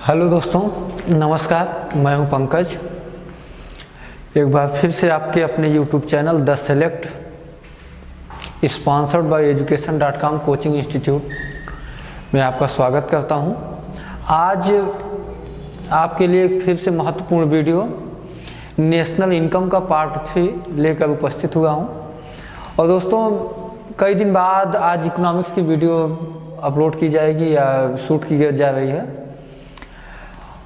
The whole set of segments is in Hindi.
हेलो दोस्तों, नमस्कार। मैं हूं पंकज। एक बार फिर से आपके अपने YouTube channel the select sponsored by education.com coaching institute में आपका स्वागत करता हूं। आज आपके लिए एक फिर से महत्वपूर्ण वीडियो नेशनल इनकम का पार्ट 3 लेकर उपस्थित हुआ हूं। और दोस्तों, कई दिन बाद आज इकोनॉमिक्स की वीडियो अपलोड की जाएगी या शूट की जा रही है,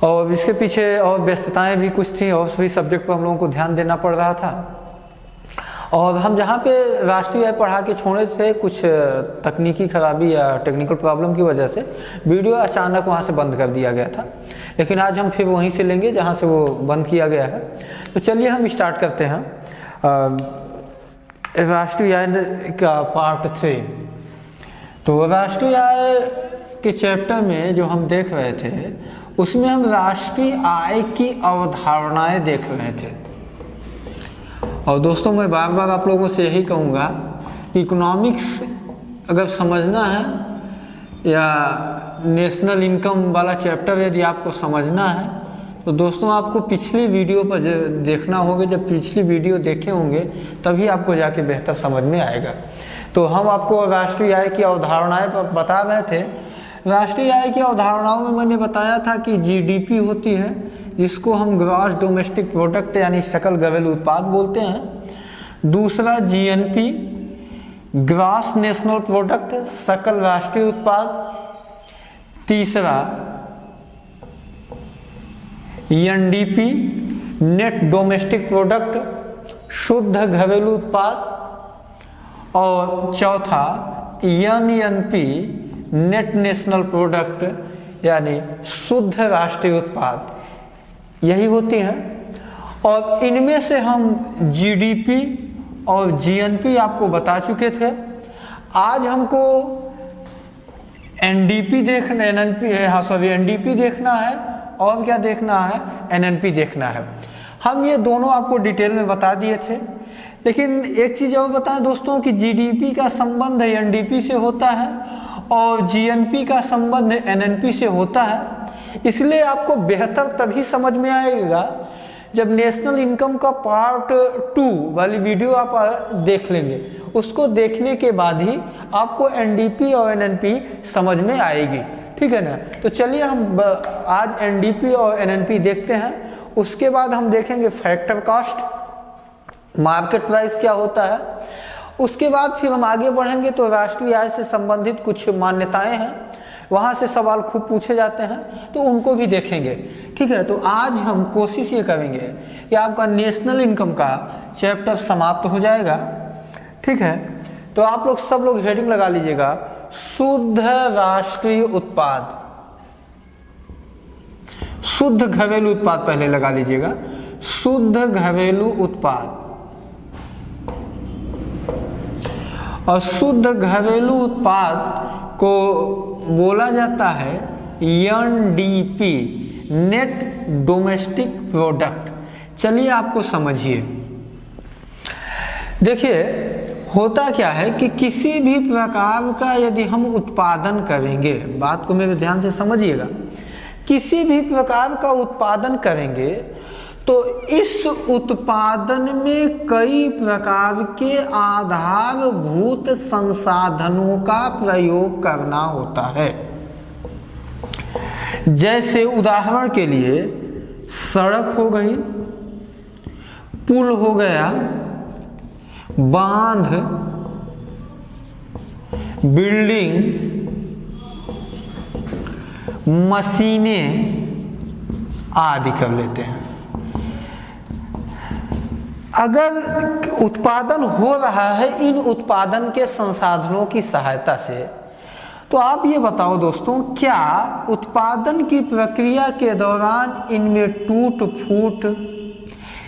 और इसके पीछे और व्यस्तताएं भी कुछ थी और सभी सब्जेक्ट पर हम लोगों को ध्यान देना पड़ रहा था। और हम जहाँ पे राष्ट्रीय आय पढ़ा के छोड़े थे, कुछ तकनीकी खराबी या टेक्निकल प्रॉब्लम की वजह से वीडियो अचानक वहाँ से बंद कर दिया गया था। लेकिन आज हम फिर वहीं से लेंगे जहाँ से वो बंद किया गया है। तो चलिए हम स्टार्ट करते हैं राष्ट्रीय आय का पार्ट 3। तो राष्ट्रीय आय के चैप्टर में जो हम देख रहे थे, उसमें हम राष्ट्रीय आय की अवधारणाएं देख रहे थे। और दोस्तों, मैं बार बार आप लोगों से यही कहूँगा कि इकोनॉमिक्स अगर समझना है या नेशनल इनकम वाला चैप्टर यदि आपको समझना है, तो दोस्तों आपको पिछली वीडियो पर देखना होगा। जब पिछली वीडियो देखे होंगे तभी आपको जाके बेहतर समझ में आएगा। तो हम आपको राष्ट्रीय आय की अवधारणाएं बता रहे थे। राष्ट्रीय आय की अवधारणाओं में मैंने बताया था कि जीडीपी होती है, जिसको हम ग्रॉस डोमेस्टिक प्रोडक्ट यानी सकल घरेलू उत्पाद बोलते हैं। दूसरा जीएनपी, ग्रॉस नेशनल प्रोडक्ट, सकल राष्ट्रीय उत्पाद। तीसरा एनडीपी, नेट डोमेस्टिक प्रोडक्ट, शुद्ध घरेलू उत्पाद। और चौथा एनएनपी, नेट नेशनल प्रोडक्ट यानी शुद्ध राष्ट्रीय उत्पाद। यही होती हैं। और इनमें से हम जीडीपी और जीएनपी आपको बता चुके थे। आज हमको एनडीपी देखना, एनडीपी देखना है, और क्या देखना है, एनएनपी देखना है। हम ये दोनों आपको डिटेल में बता दिए थे। लेकिन एक चीज़ और बताएं दोस्तों कि जीडीपी का संबंध एनडीपी से होता है और जीएनपी का संबंध एनएनपी से होता है। इसलिए आपको बेहतर तभी समझ में आएगा जब नेशनल इनकम का पार्ट 2 वाली वीडियो आप देख लेंगे। उसको देखने के बाद ही आपको एनडीपी और एनएनपी समझ में आएगी। ठीक है ना। तो चलिए हम आज एनडीपी और एनएनपी देखते हैं। उसके बाद हम देखेंगे फैक्टर कॉस्ट, मार्केट प्राइस क्या होता है। उसके बाद फिर हम आगे बढ़ेंगे तो राष्ट्रीय आय से संबंधित कुछ मान्यताएं हैं, वहाँ से सवाल खूब पूछे जाते हैं, तो उनको भी देखेंगे। ठीक है। तो आज हम कोशिश ये करेंगे कि आपका नेशनल इनकम का चैप्टर समाप्त हो जाएगा। ठीक है। तो आप लोग सब लोग हेडिंग लगा लीजिएगा, शुद्ध राष्ट्रीय उत्पाद, शुद्ध घरेलू उत्पाद पहले लगा लीजिएगा, शुद्ध घरेलू उत्पाद। और शुद्ध घरेलू उत्पाद को बोला जाता है एनडीपी, नेट डोमेस्टिक प्रोडक्ट। चलिए आपको समझिए। देखिए, होता क्या है कि किसी भी प्रकार का यदि हम उत्पादन करेंगे, बात को मेरे ध्यान से समझिएगा, किसी भी प्रकार का उत्पादन करेंगे तो इस उत्पादन में कई प्रकार के आधारभूत संसाधनों का प्रयोग करना होता है। जैसे उदाहरण के लिए सड़क हो गई, पुल हो गया, बांध, बिल्डिंग, मशीनें आदि कर लेते हैं। अगर उत्पादन हो रहा है इन उत्पादन के संसाधनों की सहायता से, तो आप ये बताओ दोस्तों, क्या उत्पादन की प्रक्रिया के दौरान इनमें टूट फूट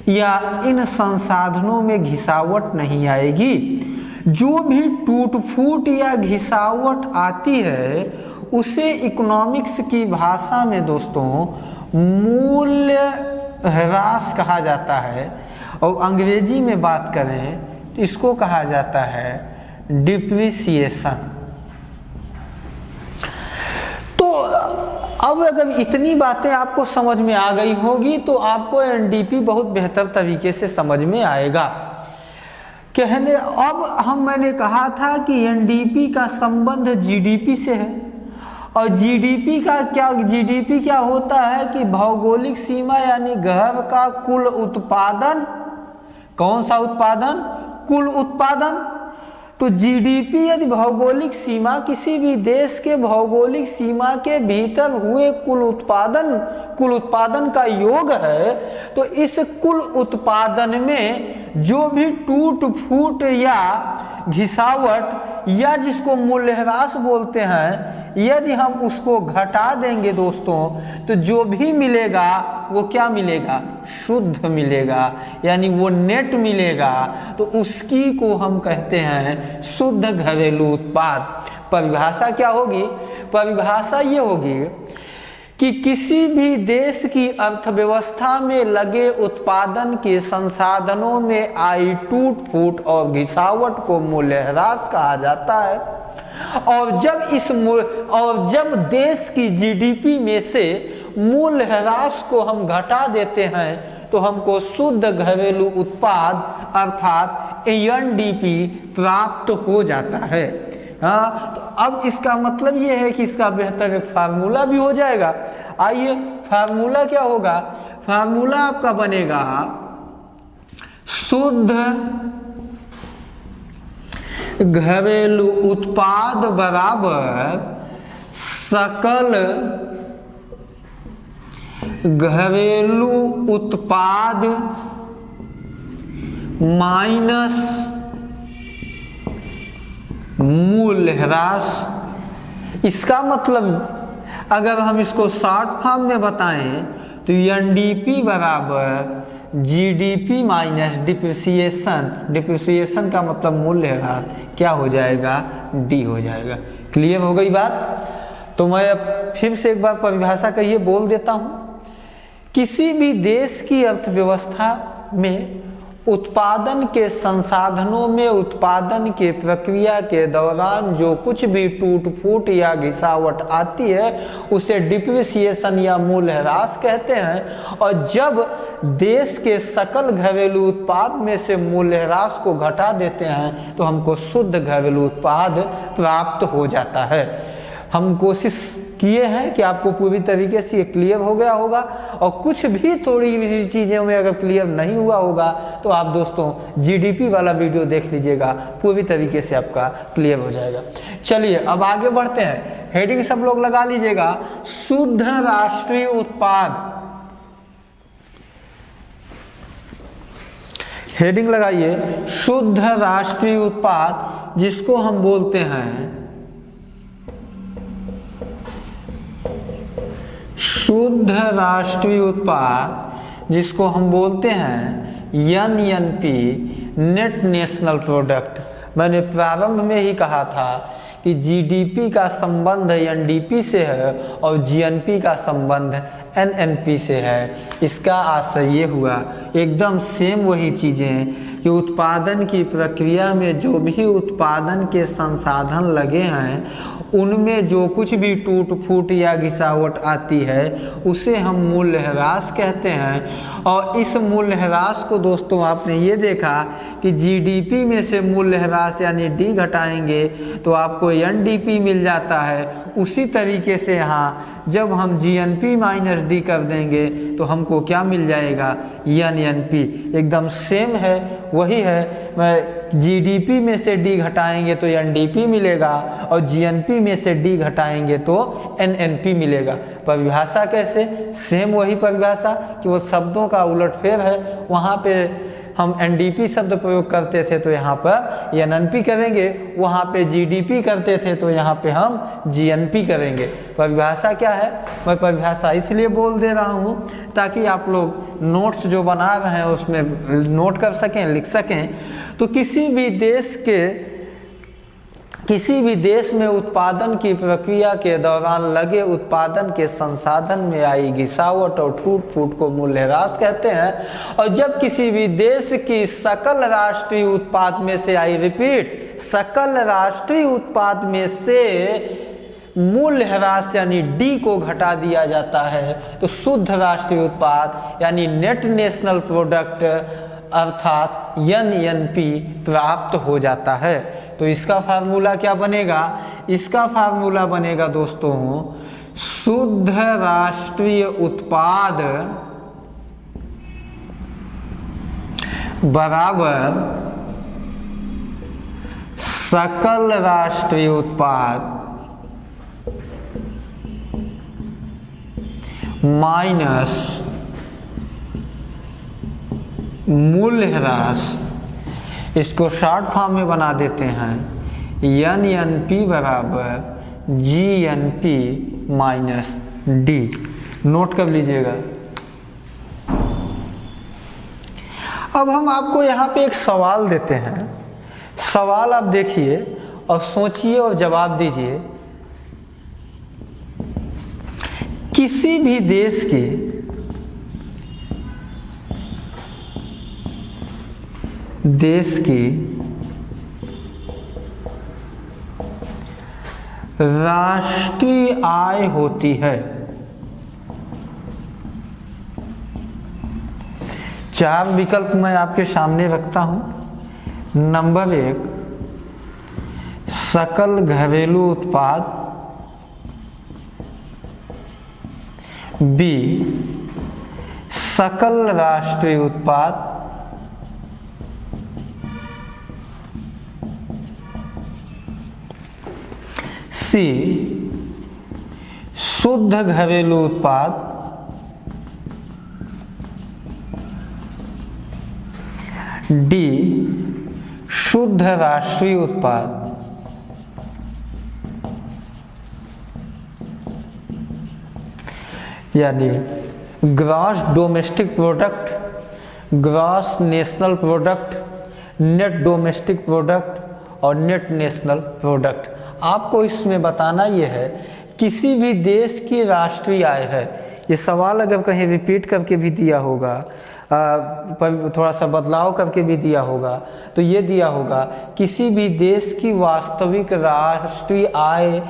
या इन संसाधनों में घिसावट नहीं आएगी? जो भी टूट फूट या घिसावट आती है उसे इकोनॉमिक्स की भाषा में दोस्तों मूल्य ह्रास कहा जाता है, और अंग्रेजी में बात करें तो इसको कहा जाता है डिप्रिसिएशन। तो अब अगर इतनी बातें आपको समझ में आ गई होगी तो आपको एनडीपी बहुत बेहतर तरीके से समझ में आएगा। कहने अब मैंने कहा था कि एनडीपी का संबंध जीडीपी से है, और जीडीपी क्या होता है कि भौगोलिक सीमा यानी घर का कुल उत्पादन। कौन सा उत्पादन? कुल उत्पादन। तो जीडीपी यदि भौगोलिक सीमा, किसी भी देश के भौगोलिक सीमा के भीतर हुए कुल उत्पादन का योग है, तो इस कुल उत्पादन में जो भी टूट फूट या घिसावट या जिसको मूल्यह्रास बोलते हैं, यदि हम उसको घटा देंगे दोस्तों, तो जो भी मिलेगा वो क्या मिलेगा? शुद्ध मिलेगा, यानी वो नेट मिलेगा। तो उसकी को हम कहते हैं शुद्ध घरेलू उत्पाद। परिभाषा क्या होगी? परिभाषा ये होगी कि किसी भी देश की अर्थव्यवस्था में लगे उत्पादन के संसाधनों में आई टूट फूट और घिसावट को मूल्यह्रास कहा जाता है। और जब देश की जीडीपी में से मूल्यह्रास को हम घटा देते हैं तो हमको शुद्ध घरेलू उत्पाद अर्थात एनडीपी प्राप्त हो जाता है। हाँ, तो अब इसका मतलब ये है कि इसका बेहतर एक फार्मूला भी हो जाएगा। आइए, फार्मूला क्या होगा? फार्मूला आपका बनेगा शुद्ध घरेलू उत्पाद बराबर सकल घरेलू उत्पाद माइनस मूल्यह्रास। इसका मतलब अगर हम इसको शॉर्ट फॉर्म में बताएं तो एनडीपी बराबर जीडीपी माइनस डिप्रिसिएशन। डिप्रिसिएशन का मतलब मूल्यह्रास क्या हो जाएगा? डी हो जाएगा। क्लियर हो गई बात? तो मैं अब फिर से एक बार परिभाषा का ये बोल देता हूँ। किसी भी देश की अर्थव्यवस्था में उत्पादन के संसाधनों में उत्पादन के प्रक्रिया के दौरान जो कुछ भी टूट फूट या घिसावट आती है उसे डिप्रिसिएशन या मूल्यह्रास कहते हैं। और जब देश के सकल घरेलू उत्पाद में से मूल्यह्रास को घटा देते हैं तो हमको शुद्ध घरेलू उत्पाद प्राप्त हो जाता है। हम कोशिश किए हैं कि आपको पूरी तरीके से ये क्लियर हो गया होगा, और कुछ भी थोड़ी भी चीज़ों में अगर क्लियर नहीं हुआ होगा तो आप दोस्तों जीडीपी वाला वीडियो देख लीजिएगा, पूरी तरीके से आपका क्लियर हो जाएगा। चलिए अब आगे बढ़ते हैं। हेडिंग सब लोग लगा लीजिएगा, शुद्ध राष्ट्रीय उत्पाद। हेडिंग लगाइए, शुद्ध राष्ट्रीय उत्पाद, जिसको हम बोलते हैं शुद्ध राष्ट्रीय उत्पाद, जिसको हम बोलते हैं एनएनपी, नेट नेशनल प्रोडक्ट। मैंने प्रारंभ में ही कहा था कि जीडीपी का संबंध एनडीपी से है और जीएनपी का संबंध एनएनपी से है। इसका आशय ये हुआ, एकदम सेम वही चीज़ें कि उत्पादन की प्रक्रिया में जो भी उत्पादन के संसाधन लगे हैं उनमें जो कुछ भी टूट फूट या घिसावट आती है उसे हम मूल्यह्रास कहते हैं। और इस मूल्यह्रास को दोस्तों आपने ये देखा कि जीडीपी में से मूल्यह्रास यानी डी घटाएंगे तो आपको एनडीपी मिल जाता है। उसी तरीके से यहाँ जब हम जीएनपी माइनस डी कर देंगे तो हमको क्या मिल जाएगा? एनएनपी। एकदम सेम है, वही है। जीडीपी में से डी घटाएंगे तो एनडीपी मिलेगा और जीएनपी में से डी घटाएंगे तो एनएनपी मिलेगा। परिभाषा कैसे? सेम वही परिभाषा कि वो शब्दों का उलटफेर है। वहाँ पे हम एनडीपी शब्द प्रयोग करते थे तो यहाँ पर एनएनपी करेंगे, वहाँ पे जीडीपी करते थे तो यहाँ पे हम जीएनपी करेंगे। परिभाषा क्या है? मैं परिभाषा इसलिए बोल दे रहा हूँ ताकि आप लोग नोट्स जो बना रहे हैं उसमें नोट कर सकें, लिख सकें। तो किसी भी देश में उत्पादन की प्रक्रिया के दौरान लगे उत्पादन के संसाधन में आई घिसावट और टूट फूट को मूल्यह्रास कहते हैं। और जब किसी भी देश की सकल राष्ट्रीय उत्पाद में से, आई रिपीट, सकल राष्ट्रीय उत्पाद में से मूल्य ह्रास यानी डी को घटा दिया जाता है तो शुद्ध राष्ट्रीय उत्पाद यानी नेट नेशनल प्रोडक्ट अर्थात NNP प्राप्त हो जाता है। तो इसका फार्मूला क्या बनेगा? इसका फार्मूला बनेगा दोस्तों शुद्ध राष्ट्रीय उत्पाद बराबर सकल राष्ट्रीय उत्पाद माइनस मूल्य ह्रास। इसको शॉर्ट फॉर्म में बना देते हैं NNP बराबर GNP माइनस D। नोट कर लीजिएगा। अब हम आपको यहाँ पे एक सवाल देते हैं। सवाल आप देखिए और सोचिए और जवाब दीजिए। किसी भी देश की राष्ट्रीय आय होती है। 4 विकल्प मैं आपके सामने रखता हूं। नंबर 1 सकल घरेलू उत्पाद, बी सकल राष्ट्रीय उत्पाद, सी शुद्ध घरेलू उत्पाद, डी शुद्ध राष्ट्रीय उत्पाद। यानी gross domestic product, gross national product, net domestic product और नेट नेशनल प्रोडक्ट। आपको इसमें बताना यह है किसी भी देश की राष्ट्रीय आय है। ये सवाल अगर कहीं रिपीट करके भी दिया होगा, पर थोड़ा सा बदलाव करके भी दिया होगा, तो ये दिया होगा किसी भी देश की वास्तविक राष्ट्रीय आय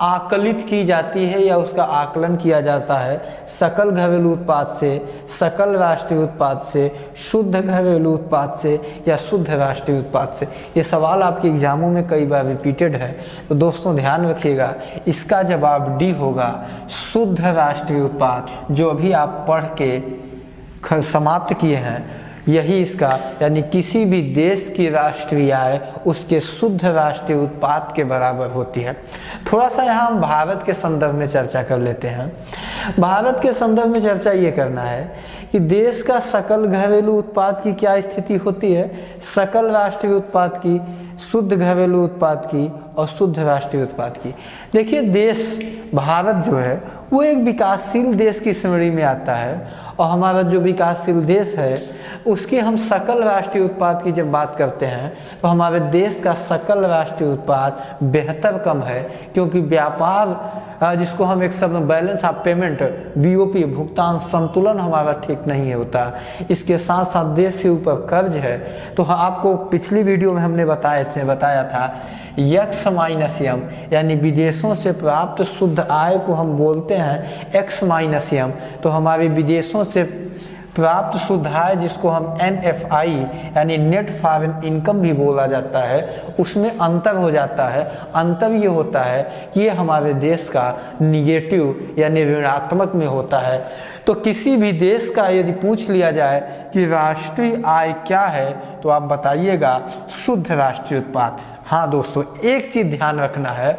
आकलित की जाती है या उसका आकलन किया जाता है सकल घरेलू उत्पाद से, सकल राष्ट्रीय उत्पाद से, शुद्ध घरेलू उत्पाद से या शुद्ध राष्ट्रीय उत्पाद से। ये सवाल आपके एग्जामों में कई बार रिपीटेड है। तो दोस्तों ध्यान रखिएगा, इसका जवाब डी होगा शुद्ध राष्ट्रीय उत्पाद। जो अभी आप पढ़ के समाप्त किए हैं यही इसका, यानी किसी भी देश की राष्ट्रीय आय उसके शुद्ध राष्ट्रीय उत्पाद के बराबर होती है। थोड़ा सा यहाँ हम भारत के संदर्भ में चर्चा कर लेते हैं। भारत के संदर्भ में चर्चा ये करना है कि देश का सकल घरेलू उत्पाद की क्या स्थिति होती है, सकल राष्ट्रीय उत्पाद की, शुद्ध घरेलू उत्पाद की और शुद्ध राष्ट्रीय उत्पाद की। देखिए देश भारत जो है वो एक विकासशील देश की श्रेणी में आता है और हमारा जो विकासशील देश है उसकी हम सकल राष्ट्रीय उत्पाद की जब बात करते हैं तो हमारे देश का सकल राष्ट्रीय उत्पाद बेहतर कम है, क्योंकि व्यापार जिसको हम एक शब्द बैलेंस ऑफ पेमेंट BOP भुगतान संतुलन हमारा ठीक नहीं होता। इसके साथ साथ देश के ऊपर कर्ज है। तो आपको पिछली वीडियो में हमने बताया था x माइनस एम, यानी विदेशों से प्राप्त शुद्ध आय को हम बोलते हैं x माइनस एम। तो हमारे विदेशों से प्राप्त शुद्ध आय जिसको हम NFI यानी नेट फॉरेन इनकम भी बोला जाता है, उसमें अंतर हो जाता है। अंतर ये होता है कि ये हमारे देश का निगेटिव यानी ऋणात्मक में होता है। तो किसी भी देश का यदि पूछ लिया जाए कि राष्ट्रीय आय क्या है तो आप बताइएगा शुद्ध राष्ट्रीय उत्पाद। हाँ दोस्तों, एक चीज ध्यान रखना है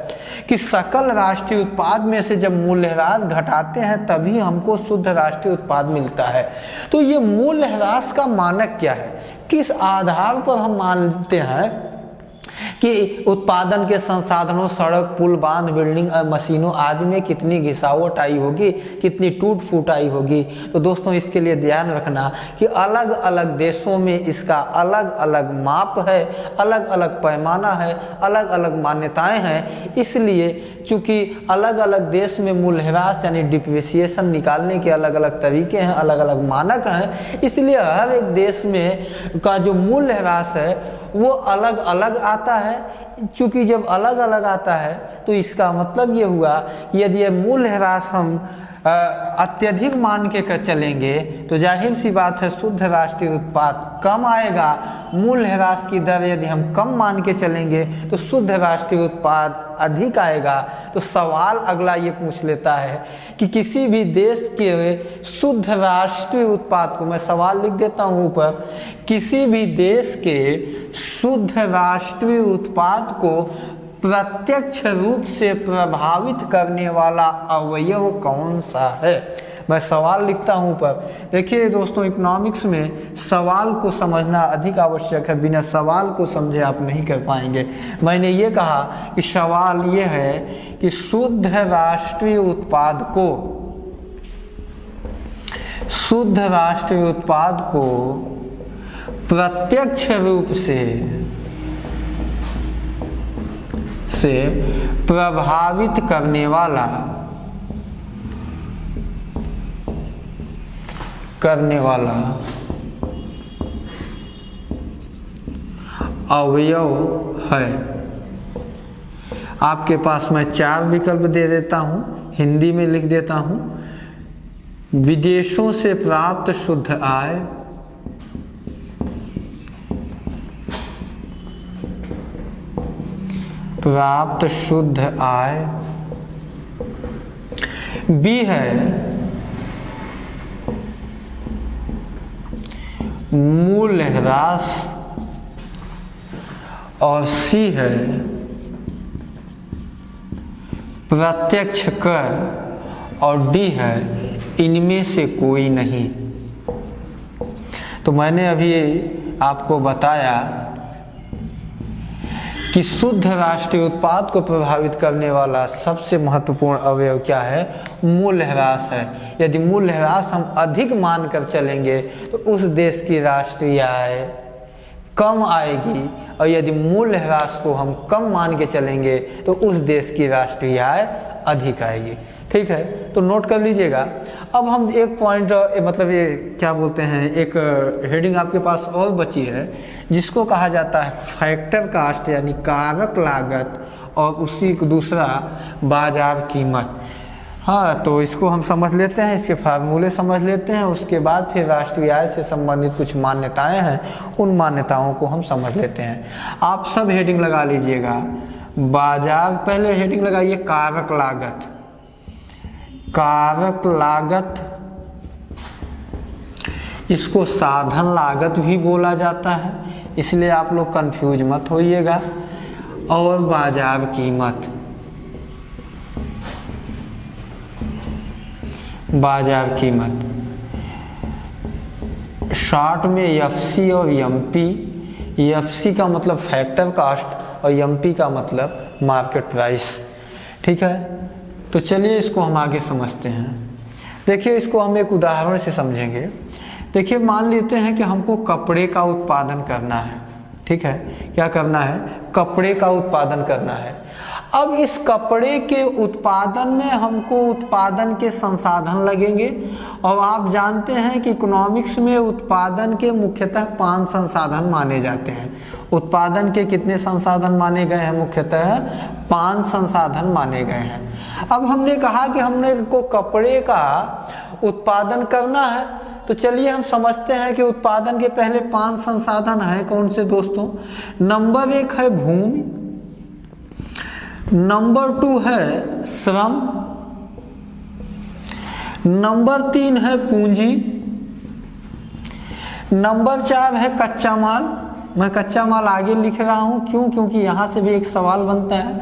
कि सकल राष्ट्रीय उत्पाद में से जब मूल्यह्रास घटाते हैं तभी हमको शुद्ध राष्ट्रीय उत्पाद मिलता है। तो ये मूल्यह्रास का मानक क्या है, किस आधार पर हम मानते हैं कि उत्पादन के संसाधनों, सड़क, पुल, बांध, बिल्डिंग, मशीनों आदि में कितनी घिसावट आई होगी, कितनी टूट फूट आई होगी। तो दोस्तों इसके लिए ध्यान रखना कि अलग अलग देशों में इसका अलग अलग माप है, अलग अलग पैमाना है, अलग अलग मान्यताएं हैं। इसलिए चूंकि अलग अलग देश में मूल्यह्रास यानी डिप्रिसिएशन निकालने के अलग अलग तरीके हैं, अलग अलग मानक हैं, इसलिए हर एक देश में का जो मूल्यह्रास है वो अलग अलग आता है। चूंकि जब अलग अलग आता है तो इसका मतलब ये हुआ कि यदि मूल्य ह्रास हम अत्यधिक मान के कर चलेंगे तो जाहिर सी बात है शुद्ध राष्ट्रीय उत्पाद कम आएगा। मूल्य ह्रास की दर यदि हम कम मान के चलेंगे तो शुद्ध राष्ट्रीय उत्पाद अधिक आएगा। तो सवाल अगला ये पूछ लेता है कि किसी भी देश के शुद्ध राष्ट्रीय उत्पाद को, मैं सवाल लिख देता हूँ ऊपर, किसी भी देश के शुद्ध राष्ट्रीय उत्पाद को प्रत्यक्ष रूप से प्रभावित करने वाला अवयव कौन सा है। मैं सवाल लिखता हूँ ऊपर। देखिए दोस्तों, इकोनॉमिक्स में सवाल को समझना अधिक आवश्यक है, बिना सवाल को समझे आप नहीं कर पाएंगे। मैंने ये कहा कि सवाल ये है कि शुद्ध राष्ट्रीय उत्पाद को, शुद्ध राष्ट्रीय उत्पाद को प्रत्यक्ष रूप से प्रभावित करने वाला अवयव है। आपके पास मैं 4 विकल्प दे देता हूं, हिंदी में लिख देता हूं। विदेशों से प्राप्त शुद्ध आय, प्राप्त शुद्ध आय। बी है मूल्य ह्रास और सी है प्रत्यक्ष कर और डी है इनमें से कोई नहीं। तो मैंने अभी आपको बताया कि शुद्ध राष्ट्रीय उत्पाद को प्रभावित करने वाला सबसे महत्वपूर्ण अवयव क्या है? मूल्य ह्रास है। यदि मूल्य ह्रास हम अधिक मान कर चलेंगे तो उस देश की राष्ट्रीय आय कम आएगी, और यदि मूल्य ह्रास को हम कम मान के चलेंगे तो उस देश की राष्ट्रीय आय अधिक आएगी। ठीक है, तो नोट कर लीजिएगा। अब हम एक पॉइंट, मतलब ये क्या बोलते हैं, एक हेडिंग आपके पास और बची है जिसको कहा जाता है फैक्टर कास्ट, यानी कारक लागत, और उसी दूसरा बाजार कीमत। हाँ, तो इसको हम समझ लेते हैं, इसके फार्मूले समझ लेते हैं, उसके बाद फिर राष्ट्रीय आय से संबंधित कुछ मान्यताएं हैं, उन मान्यताओं को हम समझ लेते हैं। आप सब हेडिंग लगा लीजिएगा। बाजार, पहले हेडिंग लगाइए कारक लागत। कारक लागत, इसको साधन लागत भी बोला जाता है, इसलिए आप लोग कंफ्यूज मत होइएगा। और बाजार कीमत, बाजार कीमत शॉर्ट में एफसी और एमपी। एफसी का मतलब फैक्टर कास्ट और एमपी का मतलब मार्केट प्राइस। ठीक है, तो चलिए इसको हम आगे समझते हैं। देखिए, इसको हम एक उदाहरण से समझेंगे। देखिए, मान लेते हैं कि हमको कपड़े का उत्पादन करना है। ठीक है, क्या करना है? कपड़े का उत्पादन करना है। अब इस कपड़े के उत्पादन में हमको उत्पादन के संसाधन लगेंगे, और आप जानते हैं कि इकोनॉमिक्स में उत्पादन के मुख्यतः 5 संसाधन माने जाते हैं। उत्पादन के कितने संसाधन माने गए हैं? मुख्यतः 5 संसाधन माने गए हैं। अब हमने कहा कि हमने को कपड़े का उत्पादन करना है, तो चलिए हम समझते हैं कि उत्पादन के पहले 5 संसाधन हैं। कौन से दोस्तों? नंबर 1 है भूमि, नंबर 2 है श्रम, नंबर 3 है पूंजी, नंबर 4 है कच्चा माल। मैं कच्चा माल आगे लिख रहा हूं, क्यों? क्योंकि यहां से भी एक सवाल बनता है।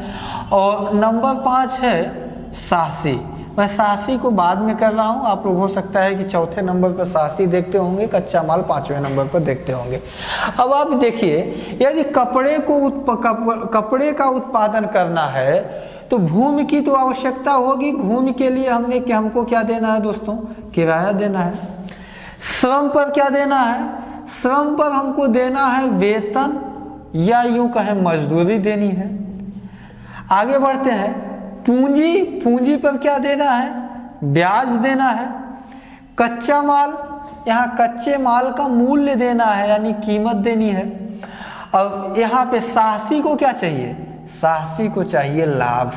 और नंबर 5 है साहसी। मैं साहसी को बाद में कर रहा हूं, आप लोग हो सकता है कि चौथे नंबर पर साहसी देखते होंगे, कच्चा माल 5वें नंबर पर देखते होंगे। अब आप देखिए, यदि कपड़े का उत्पादन करना है तो भूमि की तो आवश्यकता होगी। भूमि के लिए हमको क्या देना है दोस्तों? किराया देना है। श्रम पर क्या देना है? श्रम पर हमको देना है वेतन, या यूं कहें मजदूरी देनी है। आगे बढ़ते हैं, पूंजी, पूंजी पर क्या देना है? ब्याज देना है। कच्चा माल, यहाँ कच्चे माल का मूल्य देना है, यानी कीमत देनी है। अब यहाँ पे साहसी को क्या चाहिए? साहसी को चाहिए लाभ।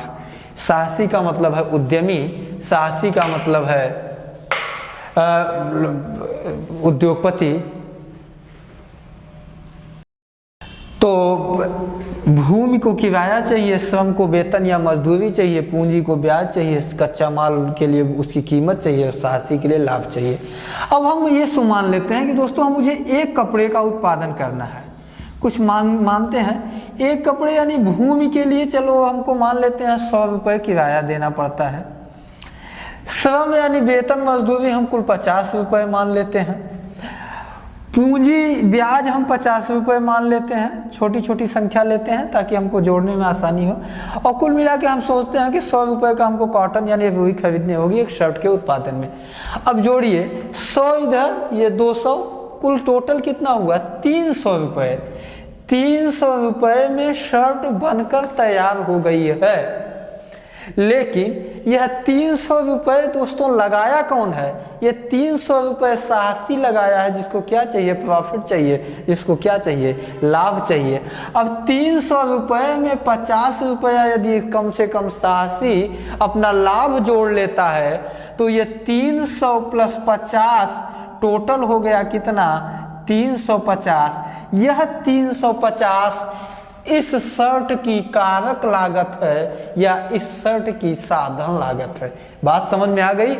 साहसी का मतलब है उद्यमी, साहसी का मतलब है उद्योगपति। तो भूमि को किराया चाहिए, श्रम को वेतन या मजदूरी चाहिए, पूंजी को ब्याज चाहिए, कच्चा माल के लिए उसकी कीमत चाहिए, और साहसी के लिए लाभ चाहिए। अब हम ये मान लेते हैं कि दोस्तों मुझे एक कपड़े का उत्पादन करना है। कुछ मानते हैं एक कपड़े यानी भूमि के लिए, चलो हमको मान लेते हैं 100 रुपये किराया देना पड़ता है। श्रम यानी वेतन मजदूरी हम कुल 50 रुपये मान लेते हैं। पूंजी ब्याज हम 50 रुपये मान लेते हैं, छोटी छोटी संख्या लेते हैं ताकि हमको जोड़ने में आसानी हो। और कुल मिला के हम सोचते हैं कि 100 रुपये का हमको कॉटन यानी रुई खरीदनी होगी एक शर्ट के उत्पादन में। अब जोड़िए 100 इधर, ये 200, कुल टोटल कितना हुआ? 300 रुपये। 300 रुपये में शर्ट बनकर तैयार हो गई है। लेकिन यह 300 रुपये दोस्तों लगाया कौन है? ये 300 रुपये साहसी लगाया है, जिसको क्या चाहिए? प्रॉफिट चाहिए, जिसको क्या चाहिए? लाभ चाहिए। अब 300 रुपये में 50 रुपया यदि कम से कम साहसी अपना लाभ जोड़ लेता है तो ये 300 प्लस 50 टोटल हो गया कितना? 350। यह 350 इस शर्ट की कारक लागत है या इस शर्ट की साधन लागत है। बात समझ में आ गई?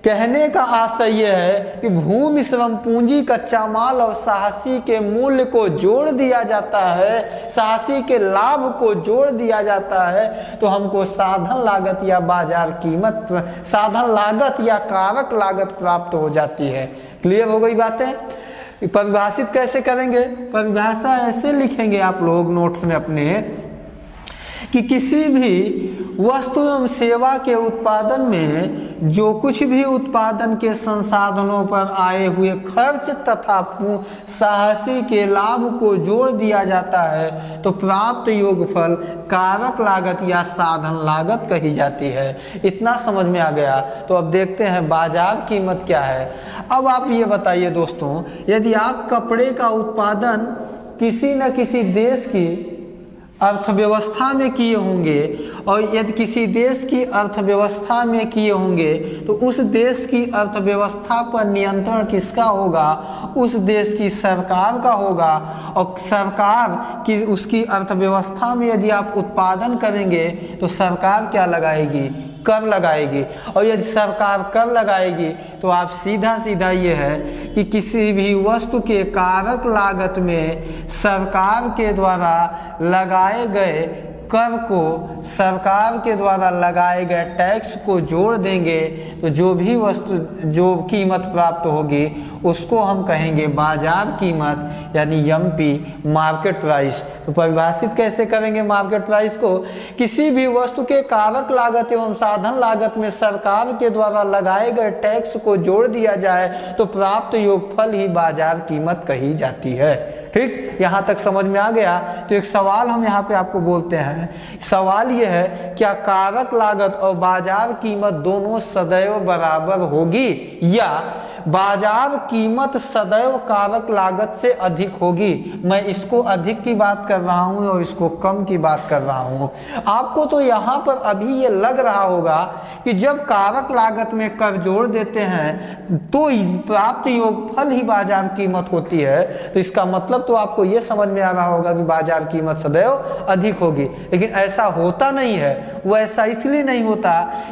कहने का आशय यह है कि भूमि, श्रम, पूंजी, कच्चा माल और साहसी के मूल्य को जोड़ दिया जाता है, साहसी के लाभ को जोड़ दिया जाता है, तो हमको साधन लागत या बाजार कीमत, साधन लागत या कारक लागत प्राप्त हो जाती है। क्लियर हो गई बातें? परिभाषित कैसे करेंगे? परिभाषा ऐसे लिखेंगे आप लोग नोट्स में अपने कि किसी भी वस्तु एवं सेवा के उत्पादन में जो कुछ भी उत्पादन के संसाधनों पर आए हुए खर्च तथा साहसी के लाभ को जोड़ दिया जाता है तो प्राप्त योगफल कारक लागत या साधन लागत कही जाती है। इतना समझ में आ गया? तो अब देखते हैं बाजार कीमत क्या है। अब आप ये बताइए दोस्तों, यदि आप कपड़े का उत्पादन किसी न किसी देश की अर्थव्यवस्था में किए होंगे और यदि किसी देश की अर्थव्यवस्था में किए होंगे तो उस देश की अर्थव्यवस्था पर नियंत्रण किसका होगा? उस देश की सरकार का होगा। और सरकार की उसकी अर्थव्यवस्था में यदि आप उत्पादन करेंगे तो सरकार क्या लगाएगी? कर लगाएगी। और यदि सरकार कर लगाएगी तो आप सीधा सीधा ये है कि किसी भी वस्तु के कारक लागत में सरकार के द्वारा लगाए गए कर को, सरकार के द्वारा लगाए गए टैक्स को जोड़ देंगे तो जो भी वस्तु, जो कीमत प्राप्त होगी उसको हम कहेंगे बाजार कीमत यानी एमपी, मार्केट प्राइस। तो परिभाषित कैसे करेंगे मार्केट प्राइस को? किसी भी वस्तु के कारक लागत एवं साधन लागत में सरकार के द्वारा लगाए गए टैक्स को जोड़ दिया जाए तो प्राप्त योगफल ही बाजार कीमत कही जाती है। ठीक, यहाँ तक समझ में आ गया? तो एक सवाल हम यहाँ पे आपको बोलते हैं। सवाल यह है, क्या कारक लागत और बाजार कीमत दोनों सदैव बराबर होगी या बाजार कीमत सदैव कारक लागत से अधिक होगी? मैं इसको अधिक की बात कर रहा हूँ और इसको कम की बात कर रहा हूँ। आपको तो यहाँ पर अभी ये लग रहा होगा कि जब कारक लागत में कर जोड़ देते हैं तो प्राप्त योगफल ही बाजार कीमत होती है। तो इसका मतलब तो आपको ये समझ में आ रहा होगा कि बाजार कीमत सदैव अधिक होगी, लेकिन ऐसा होता नहीं है। वो ऐसा इसलिए नहीं होता,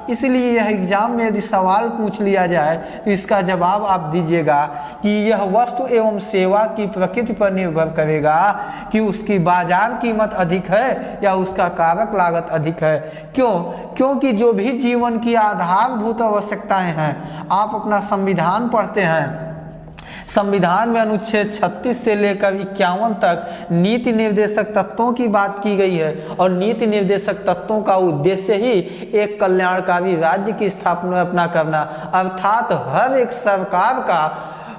इसलिए यह एग्जाम में यदि सवाल पूछ लिया जाए तो इसका जवाब आप दीजिएगा कि यह वस्तु एवं सेवा की प्रकृति पर निर्भर करेगा कि उसकी बाजार कीमत अधिक है या उसका कारक लागत अधिक है। क्यों? क्योंकि जो भी जीवन की आधारभूत आवश्यकताएं हैं, आप अपना संविधान पढ़ते हैं, संविधान में अनुच्छेद 36 से लेकर 51 तक नीति निर्देशक तत्वों की बात की गई है और नीति निर्देशक तत्वों का उद्देश्य ही एक कल्याणकारी राज्य की स्थापना अपना करना, अर्थात हर एक सरकार का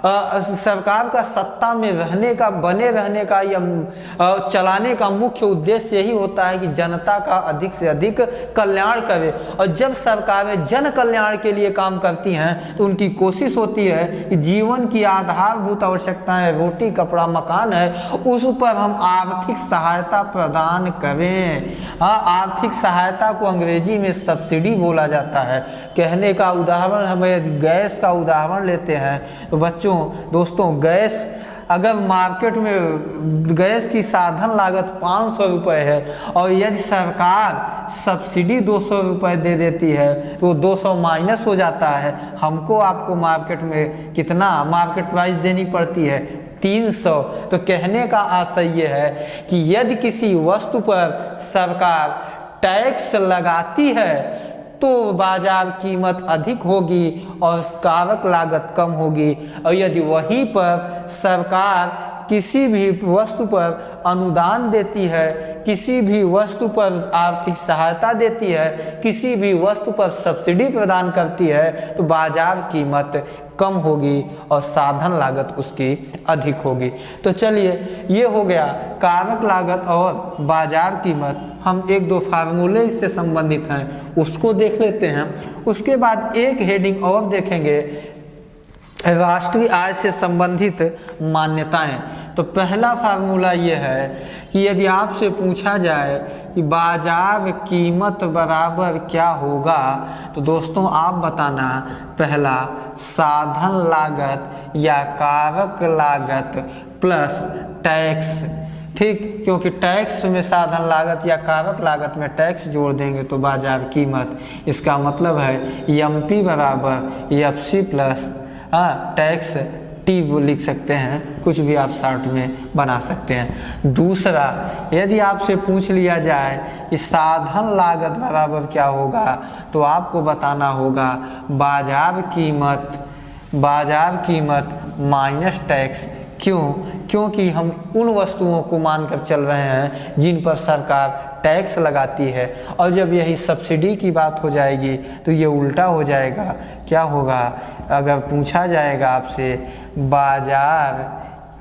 सरकार का सत्ता में रहने का, बने रहने का या चलाने का मुख्य उद्देश्य यही होता है कि जनता का अधिक से अधिक कल्याण करे। और जब सरकारें जन कल्याण के लिए काम करती हैं तो उनकी कोशिश होती है कि जीवन की आधारभूत आवश्यकताएं, रोटी कपड़ा मकान है, उस पर हम आर्थिक सहायता प्रदान करें। हाँ, आर्थिक सहायता को अंग्रेजी में सब्सिडी बोला जाता है। कहने का उदाहरण, हमें गैस का उदाहरण लेते हैं तो बच्चों दोस्तों, गैस अगर मार्केट में गैस की साधन लागत 500 रुपये है और यदि सरकार सब्सिडी 200 रुपये दे देती है तो 200 माइनस हो जाता है। हमको आपको मार्केट में कितना मार्केट प्राइस देनी पड़ती है? 300। तो कहने का आशय ये है कि यदि किसी वस्तु पर सरकार टैक्स लगाती है तो बाजार कीमत अधिक होगी और कारक लागत कम होगी। और यदि वहीं पर सरकार किसी भी वस्तु पर अनुदान देती है, किसी भी वस्तु पर आर्थिक सहायता देती है, किसी भी वस्तु पर सब्सिडी प्रदान करती है तो बाजार कीमत कम होगी और साधन लागत उसकी अधिक होगी। तो चलिए, ये हो गया कारक लागत और बाजार कीमत। हम एक दो फार्मूले इससे संबंधित हैं उसको देख लेते हैं। उसके बाद एक हेडिंग और देखेंगे, राष्ट्रीय आय से संबंधित मान्यताएं। तो पहला फार्मूला ये है कि यदि आपसे पूछा जाए कि बाजार कीमत बराबर क्या होगा तो दोस्तों आप बताना, पहला साधन लागत या कारक लागत प्लस टैक्स। ठीक, क्योंकि टैक्स में साधन लागत या कारक लागत में टैक्स जोड़ देंगे तो बाजार कीमत। इसका मतलब है एमपी बराबर एफसी प्लस टैक्स टी लिख सकते हैं, कुछ भी आप शॉर्ट में बना सकते हैं। दूसरा, यदि आपसे पूछ लिया जाए कि साधन लागत बराबर क्या होगा तो आपको बताना होगा बाजार कीमत माइनस टैक्स। क्यों? क्योंकि हम उन वस्तुओं को मानकर चल रहे हैं जिन पर सरकार टैक्स लगाती है, और जब यही सब्सिडी की बात हो जाएगी तो ये उल्टा हो जाएगा। क्या होगा? अगर पूछा जाएगा आपसे बाजार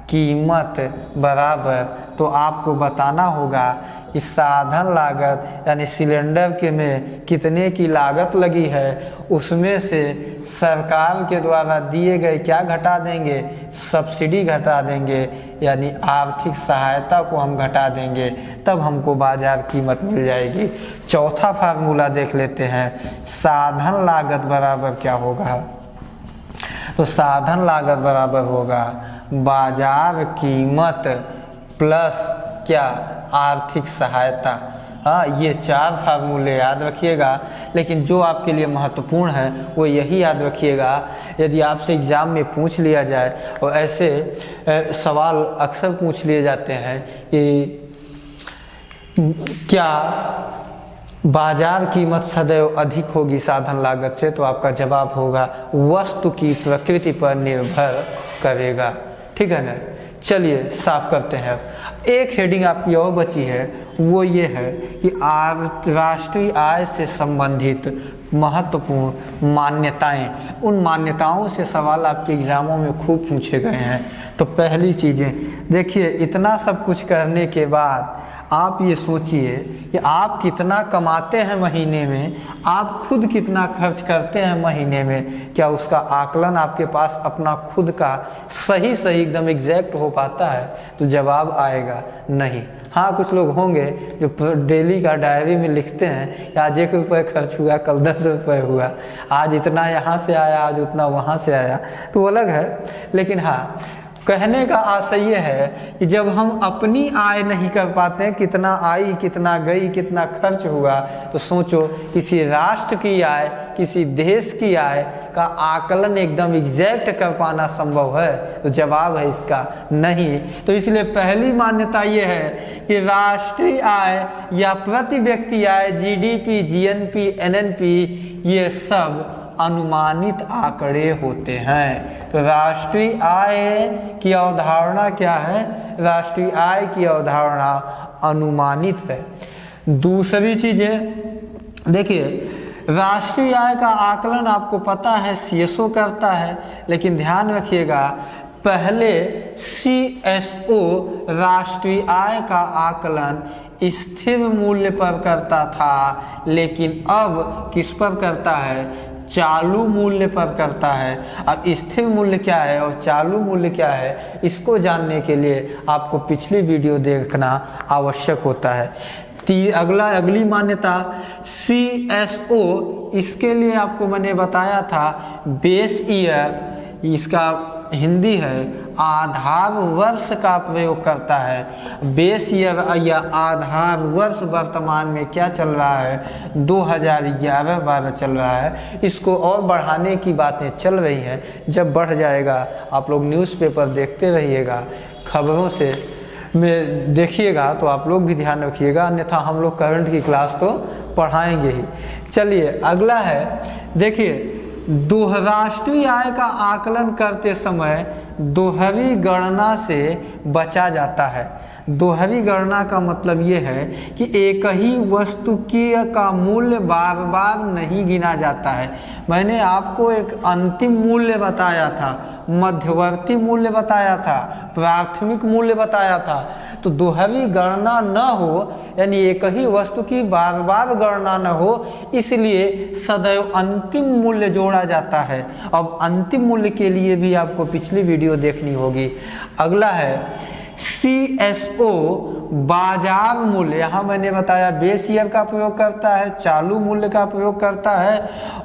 कीमत बराबर, तो आपको बताना होगा कि साधन लागत यानी सिलेंडर के में कितने की लागत लगी है उसमें से सरकार के द्वारा दिए गए क्या घटा देंगे? सब्सिडी घटा देंगे, यानी आर्थिक सहायता को हम घटा देंगे, तब हमको बाजार कीमत मिल जाएगी। चौथा फार्मूला देख लेते हैं, साधन लागत बराबर क्या होगा? तो साधन लागत बराबर होगा बाजार कीमत प्लस क्या? आर्थिक सहायता। हाँ, ये 4 फार्मूले याद रखिएगा, लेकिन जो आपके लिए महत्वपूर्ण है वो यही याद रखिएगा। यदि आपसे एग्ज़ाम में पूछ लिया जाए, और ऐसे सवाल अक्सर पूछ लिए जाते हैं कि क्या बाजार कीमत सदैव अधिक होगी साधन लागत से, तो आपका जवाब होगा वस्तु की प्रकृति पर निर्भर करेगा। ठीक है ना? चलिए साफ करते हैं। एक हेडिंग आपकी और बची है, वो ये है कि राष्ट्रीय आय से संबंधित महत्वपूर्ण मान्यताएं। उन मान्यताओं से सवाल आपके एग्जामों में खूब पूछे गए हैं। तो पहली चीज़ें देखिए, इतना सब कुछ करने के बाद आप ये सोचिए कि आप कितना कमाते हैं महीने में, आप खुद कितना खर्च करते हैं महीने में। क्या उसका आकलन आपके पास अपना खुद का सही एकदम एग्जैक्ट हो पाता है? तो जवाब आएगा नहीं। हाँ, कुछ लोग होंगे जो डेली का डायरी में लिखते हैं कि आज 1 रुपये खर्च हुआ, कल 10 रुपये हुआ, आज इतना यहाँ से आया, आज उतना वहाँ से आया, तो अलग है। लेकिन हाँ, कहने का आशय ये है कि जब हम अपनी आय नहीं कर पाते हैं, कितना आई, कितना गई, कितना खर्च हुआ, तो सोचो किसी राष्ट्र की आय, किसी देश की आय का आकलन एकदम एग्जैक्ट कर पाना संभव है? तो जवाब है इसका नहीं। तो इसलिए पहली मान्यता ये है कि राष्ट्रीय आय या प्रति व्यक्ति आय, जीडीपी, जीएनपी, एनएनपी, ये सब अनुमानित आंकड़े होते हैं। तो राष्ट्रीय आय की अवधारणा क्या है? राष्ट्रीय आय की अवधारणा अनुमानित है। दूसरी चीज़ें देखिए, राष्ट्रीय आय का आकलन आपको पता है CSO करता है, लेकिन ध्यान रखिएगा पहले CSO राष्ट्रीय आय का आकलन स्थिर मूल्य पर करता था, लेकिन अब किस पर करता है, चालू मूल्य पर करता है। अब स्थिर मूल्य क्या है और चालू मूल्य क्या है, इसको जानने के लिए आपको पिछली वीडियो देखना आवश्यक होता है। अगली मान्यता CSO, इसके लिए आपको मैंने बताया था बेस ईयर, इसका हिंदी है आधार वर्ष का प्रयोग करता है। बेस ईयर या आधार वर्ष वर्तमान में क्या चल रहा है, 2011-12 चल रहा है। इसको और बढ़ाने की बातें चल रही हैं, जब बढ़ जाएगा आप लोग न्यूज़पेपर देखते रहिएगा, खबरों से में देखिएगा तो आप लोग भी ध्यान रखिएगा, अन्यथा हम लोग करंट की क्लास तो पढ़ाएंगे ही। चलिए अगला है, देखिए राष्ट्रीय आय का आकलन करते समय दोहरी गणना से बचा जाता है। दोहरी गणना का मतलब ये है कि एक ही वस्तु का मूल्य बार बार नहीं गिना जाता है। मैंने आपको एक अंतिम मूल्य बताया था, मध्यवर्ती मूल्य बताया था, प्राथमिक मूल्य बताया था। तो दोहरी गणना न हो, यानी एक ही वस्तु की बार बार गणना न हो, इसलिए सदैव अंतिम मूल्य जोड़ा जाता है। अब अंतिम मूल्य के लिए भी आपको पिछली वीडियो देखनी होगी। अगला है CSO बाजार मूल्य। यहाँ मैंने बताया बेस ईयर का प्रयोग करता है, चालू मूल्य का प्रयोग करता है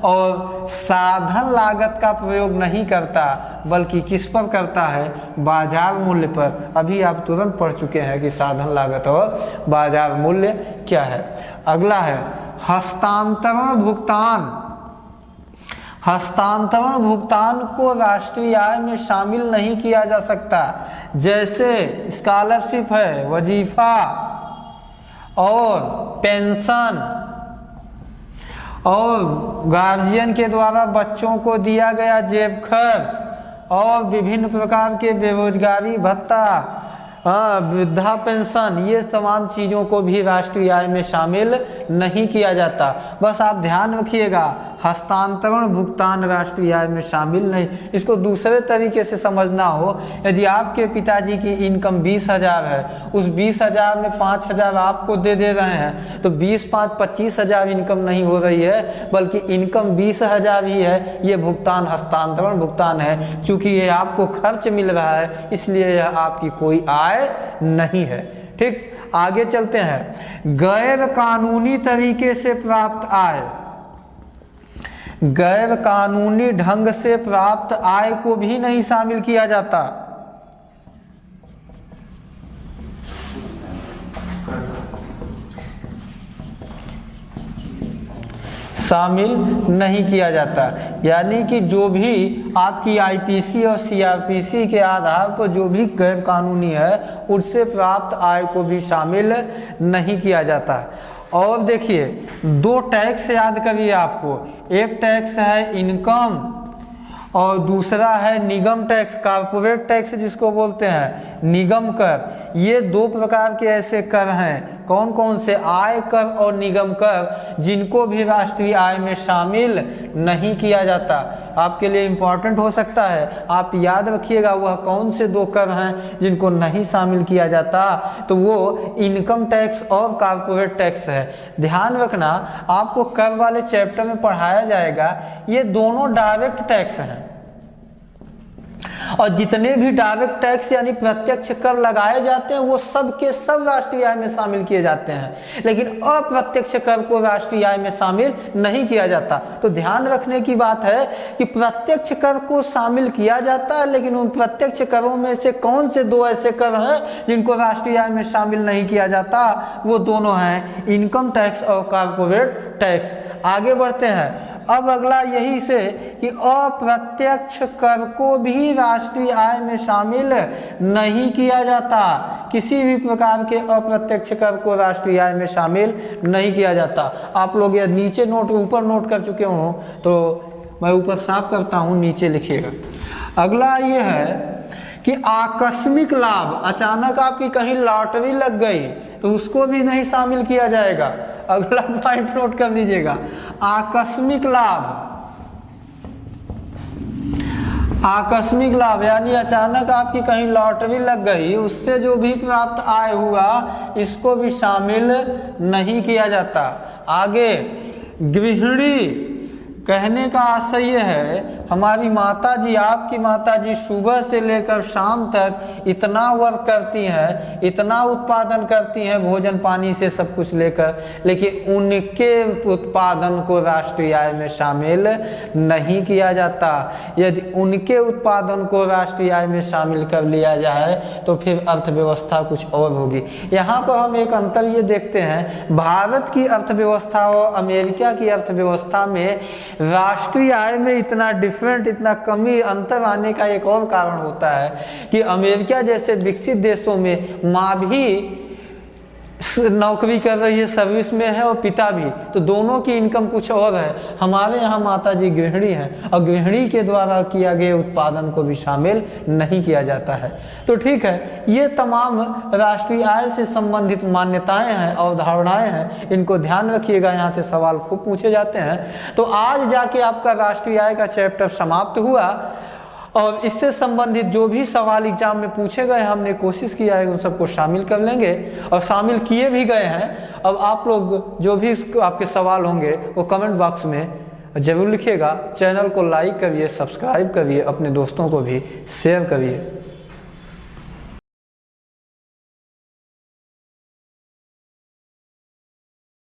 और साधन लागत का प्रयोग नहीं करता, बल्कि किस पर करता है, बाजार मूल्य पर। अभी आप तुरंत पढ़ चुके हैं कि साधन लागत और बाजार मूल्य क्या है। अगला है हस्तांतरण भुगतान। हस्तांतरण भुगतान को राष्ट्रीय आय में शामिल नहीं किया जा सकता। जैसे स्कॉलरशिप है, वजीफा और पेंशन और गार्जियन के द्वारा बच्चों को दिया गया जेब खर्च और विभिन्न प्रकार के बेरोजगारी भत्ता, वृद्धा पेंशन, ये तमाम चीज़ों को भी राष्ट्रीय आय में शामिल नहीं किया जाता। बस आप ध्यान रखिएगा, हस्तांतरण भुगतान राष्ट्रीय आय में शामिल नहीं। इसको दूसरे तरीके से समझना हो, यदि आपके पिताजी की इनकम 20,000 है, उस 20,000 में 5,000 आपको दे रहे हैं, तो 20×5 25,000 इनकम नहीं हो रही है, बल्कि इनकम 20,000 ही है। ये भुगतान हस्तांतरण भुगतान है। चूँकि ये आपको खर्च मिल रहा है, इसलिए यह आपकी कोई आय नहीं है। ठीक, आगे चलते हैं। गैर कानूनी तरीके से प्राप्त आय। गैर कानूनी ढंग से प्राप्त आय को भी नहीं शामिल किया जाता। शामिल नहीं किया जाता, यानी कि जो भी आपकी IPC और CRPC के आधार पर जो भी गैर कानूनी है, उससे प्राप्त आय को भी शामिल नहीं किया जाता। और देखिए, 2 टैक्स याद करिए आपको, एक टैक्स है इनकम और दूसरा है निगम टैक्स, कॉर्पोरेट टैक्स जिसको बोलते हैं, निगम कर। ये 2 प्रकार के ऐसे कर हैं। कौन कौन से? आय कर और निगम कर, जिनको भी राष्ट्रीय आय में शामिल नहीं किया जाता। आपके लिए इम्पॉर्टेंट हो सकता है, आप याद रखिएगा वह कौन से 2 कर हैं जिनको नहीं शामिल किया जाता। तो वो इनकम टैक्स और कॉर्पोरेट टैक्स है। ध्यान रखना, आपको कर वाले चैप्टर में पढ़ाया जाएगा, ये दोनों डायरेक्ट टैक्स हैं और जितने भी डायरेक्ट टैक्स यानी प्रत्यक्ष कर लगाए जाते हैं, वो सब के सब राष्ट्रीय आय में शामिल किए जाते हैं। लेकिन अप्रत्यक्ष कर को राष्ट्रीय आय में शामिल नहीं किया जाता। तो ध्यान रखने की बात है कि प्रत्यक्ष कर को शामिल किया जाता है, लेकिन उन प्रत्यक्ष करों में से कौन से 2 ऐसे कर हैं जिनको राष्ट्रीय आय में शामिल नहीं किया जाता? वो दोनों हैं इनकम टैक्स और कॉर्पोरेट टैक्स। आगे बढ़ते हैं। अब अगला यही से कि अप्रत्यक्ष कर को भी राष्ट्रीय आय में शामिल नहीं किया जाता। किसी भी प्रकार के अप्रत्यक्ष कर को राष्ट्रीय आय में शामिल नहीं किया जाता। आप लोग ये नीचे नोट, ऊपर नोट कर चुके हो तो मैं ऊपर साफ करता हूँ, नीचे लिखिएगा। अगला ये है कि आकस्मिक लाभ, अचानक आपकी कहीं लॉटरी लग गई, तो उसको भी नहीं शामिल किया जाएगा। अगला पॉइंट नोट कर लीजिएगा, आकस्मिक लाभ। आकस्मिक लाभ यानी अचानक आपकी कहीं लॉटरी लग गई, उससे जो भी प्राप्त आय हुआ इसको भी शामिल नहीं किया जाता। आगे गृहिणी, कहने का आशय यह है हमारी माताजी, आपकी माताजी सुबह से लेकर शाम तक इतना वर्क करती हैं, इतना उत्पादन करती हैं भोजन पानी से सब कुछ लेकर, लेकिन उनके उत्पादन को राष्ट्रीय आय में शामिल नहीं किया जाता। यदि उनके उत्पादन को राष्ट्रीय आय में शामिल कर लिया जाए तो फिर अर्थव्यवस्था कुछ और होगी। यहाँ पर हम एक अंतर ये देखते हैं, भारत की अर्थव्यवस्था और अमेरिका की अर्थव्यवस्था में राष्ट्रीय आय में इतना इतना कमी अंतर आने का एक और कारण होता है कि अमेरिका जैसे विकसित देशों में माँ भी नौकरी कर रही है, सर्विस में है, और पिता भी, तो दोनों की इनकम कुछ और है। हमारे यहाँ माताजी गृहिणी हैं और गृहिणी के द्वारा किया गया उत्पादन को भी शामिल नहीं किया जाता है। तो ठीक है, ये तमाम राष्ट्रीय आय से संबंधित मान्यताएं हैं और धारणाएं हैं, इनको ध्यान रखिएगा, यहाँ से सवाल खूब पूछे जाते हैं। तो आज जाके आपका राष्ट्रीय आय का चैप्टर समाप्त हुआ और इससे संबंधित जो भी सवाल एग्जाम में पूछे गए हमने कोशिश किया है उन सबको शामिल कर लेंगे और शामिल किए भी गए हैं। अब आप लोग जो भी आपके सवाल होंगे वो कमेंट बॉक्स में ज़रूर लिखिएगा। चैनल को लाइक करिए, सब्सक्राइब करिए, अपने दोस्तों को भी शेयर करिए।